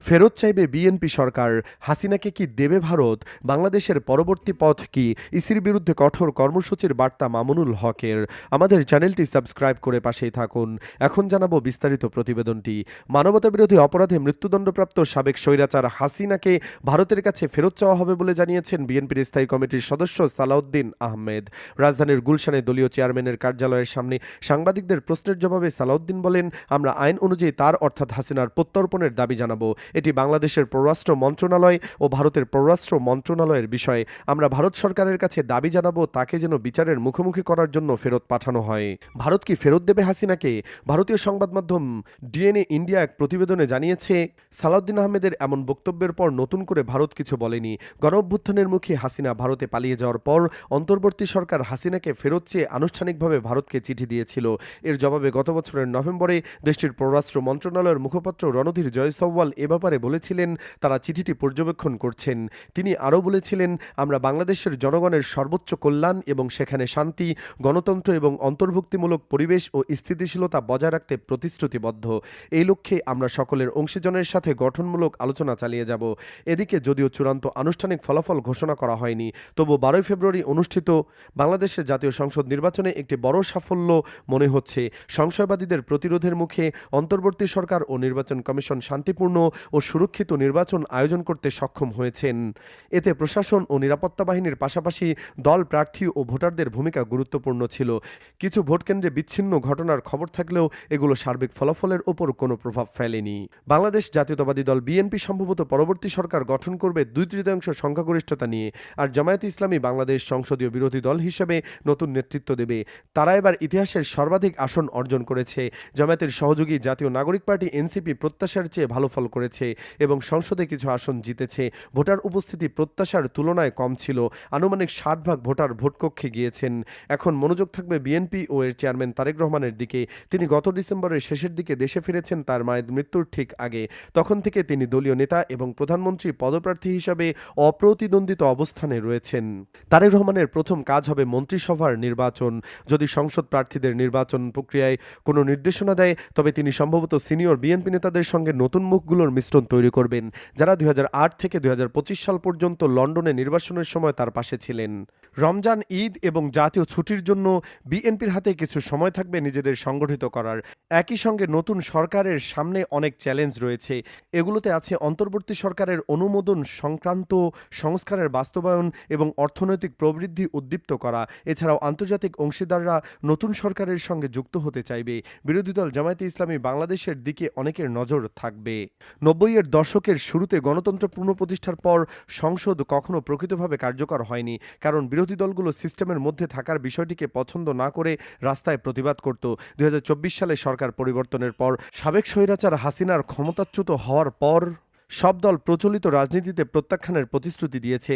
ফেরত চাইবে বিএনপি সরকার। হাসিনাকে কি দেবে ভারত? বাংলাদেশের পরবর্তী পথ কি? ইসির বিরুদ্ধে কঠোর কর্মসূচির বার্তা মামুনুল হকের। আমাদের চ্যানেলটি সাবস্ক্রাইব করে পাশেই থাকুন। এখন জানাবো বিস্তারিত প্রতিবেদনটি। মানবতাবিরোধী অপরাধে মৃত্যুদণ্ডপ্রাপ্ত সাবেক স্বৈরাচার হাসিনাকে ভারতের কাছে ফেরত চাওয়া হবে বলে জানিয়েছেন বিএনপির স্থায়ী কমিটির সদস্য সালাউদ্দিন আহমেদ। রাজধানীর গুলশানে দলীয় চেয়ারম্যানের কার্যালয়ের সামনে সাংবাদিকদের প্রশ্নের জবাবে সালাউদ্দিন বলেন, আমরা আইন অনুযায়ী তার অর্থাৎ হাসিনার প্রত্যর্পণের দাবি জানাবো। এটি বাংলাদেশের পররাষ্ট্র মন্ত্রণালয় ও ভারতের পররাষ্ট্র মন্ত্রণালয়ের বিষয়। আমরা ভারত সরকারের কাছে দাবি জানাবো তাকে যেন বিচারের মুখোমুখি করার জন্য ফেরত পাঠানো হয়। ভারত কি ফেরত দেবে হাসিনাকে? ভারতীয় সংবাদ মাধ্যম ডিএনএ ইন্ডিয়া এক প্রতিবেদনে জানিয়েছে, সালাউদ্দিন আহমেদের এমন বক্তব্যের পর নতুন করে ভারত কিছু বলেনি। গণঅভ্যুত্থানের মুখে হাসিনা ভারতে পালিয়ে যাওয়ার পর অন্তর্বর্তী সরকার হাসিনাকে ফেরত চেয়ে আনুষ্ঠানিকভাবে ভারতকে চিঠি দিয়েছিল। এর জবাবে গত বছরের নভেম্বরে দেশটির পররাষ্ট্র মন্ত্রণালয়ের মুখপাত্র রণধীর জয়সওয়াল এ ব্যাপারে বলেছিলেন তারা চিঠিটি পর্যবেক্ষণ করছেন। তিনি আরও বলেছিলেন, আমরা বাংলাদেশের জনগণের সর্বোচ্চ কল্যাণ এবং সেখানে শান্তি, গণতন্ত্র এবং অন্তর্ভুক্তিমূলক পরিবেশ ও স্থিতিশীলতা বজায় রাখতে প্রতিশ্রুতিবদ্ধ। এই লক্ষ্যে আমরা সকলের অংশীজনের সাথে গঠনমূলক আলোচনা চালিয়ে যাব। এদিকে যদিও চূড়ান্ত আনুষ্ঠানিক ফলাফল ঘোষণা করা হয়নি, তবু 12 ফেব্রুয়ারি অনুষ্ঠিত বাংলাদেশের জাতীয় সংসদ নির্বাচনে একটি বড় সাফল্য মনে হচ্ছে। সংশয়বাদীদের প্রতিরোধের মুখে অন্তর্বর্তী সরকার ও নির্বাচন কমিশন শান্তিপূর্ণ ও সুরক্ষিত নির্বাচন আয়োজন করতে সক্ষম হয়েছেন। এতে প্রশাসন ও নিরাপত্তা বাহিনীর পাশাপাশি দল, প্রার্থী ও ভোটারদের ভূমিকা গুরুত্বপূর্ণ ছিল। কিছু ভোটকেন্দ্রে বিচ্ছিন্ন ঘটনার খবর থাকলেও এগুলো সার্বিক ফলাফলের ওপর কোনো প্রভাব ফেলেনি। বাংলাদেশ জাতীয়তাবাদী দল বিএনপি সম্ভবত পরবর্তী সরকার গঠন করবে 2/3 সংখ্যাগরিষ্ঠতা নিয়ে, আর জামায়াতে ইসলামী বাংলাদেশ সংসদীয় বিরোধী দল হিসেবে নতুন নেতৃত্ব দেবে। তারা এবার ইতিহাসের সর্বাধিক আসন অর্জন করেছে। জামায়াতের সহযোগী জাতীয় নাগরিক পার্টি এনসিপি প্রত্যাশার চেয়ে ভালো ফল করেছে এবং সংসদে কিছু আসন জিতেছে। ভোটার উপস্থিতি প্রত্যাশার তুলনায় কম ছিল। আনুমানিক 60% ভোটার ভোটকক্ষে গিয়েছেন। এখন মনোযোগ থাকবে বিএনপি ও এর চেয়ারম্যান তারেক রহমানের দিকে। তিনি গত ডিসেম্বরের শেষের দিকে দেশে ফিরেছেন তার মায়ের মৃত্যুর ঠিক আগে। তখন থেকে তিনি দলীয় নেতা এবং প্রধানমন্ত্রী পদপ্রার্থী হিসাবে অপ্রতিদ্বন্দ্বিত অবস্থানে রয়েছেন। তারেক রহমানের প্রথম কাজ হবে মন্ত্রিসভার নির্বাচন। যদি সংসদ প্রার্থীদের নির্বাচন প্রক্রিয়ায় কোনো নির্দেশনা দেয়, তবে তিনি সম্ভবত সিনিয়র বিএনপি নেতাদের সঙ্গে নতুন মুখগুলোর মিশ্রণ তৈরি করবেন, যারা 2008 থেকে 2025 সাল পর্যন্ত লন্ডনে নির্বাচনের সময় তার পাশে ছিলেন। রমজান, ঈদ এবং জাতীয় ছুটির জন্য বিএনপির হাতে কিছু সময় থাকবে নিজেদের সংগঠিত করার। একই সঙ্গে নতুন সরকারের সামনে অনেক চ্যালেঞ্জ রয়েছে। এগুলোতে আছে অন্তর্বর্তী সরকারের অনুমোদন সংক্রান্ত সংস্কারের বাস্তবায়ন এবং অর্থনৈতিক প্রবৃদ্ধি উদ্দীপ্ত করা। এছাড়াও আন্তর্জাতিক অংশীদাররা নতুন সরকারের সঙ্গে যুক্ত হতে চাইবে। বিরোধী দল জামায়াতে ইসলামী বাংলাদেশের দিকে অনেকের নজর থাকবে। 90-এর দশকের শুরুতে গণতন্ত্র পুনঃপ্রতিষ্ঠার পর সংসদ কখনো প্রকৃতভাবে কার্যকর হয়নি, কারণ বিরোধী দলগুলো সিস্টেমের মধ্যে থাকার বিষয়টিকে পছন্দ না করে রাস্তায় প্রতিবাদ করত। 2024 সালে সরকার পরিবর্তনের পর সাবেক স্বৈরাচার হাসিনার ক্ষমতাচ্যুত হওয়ার পর সব দল প্রচলিত রাজনীতিতে প্রত্যাখ্যানের প্রতিশ্রুতি দিয়েছে।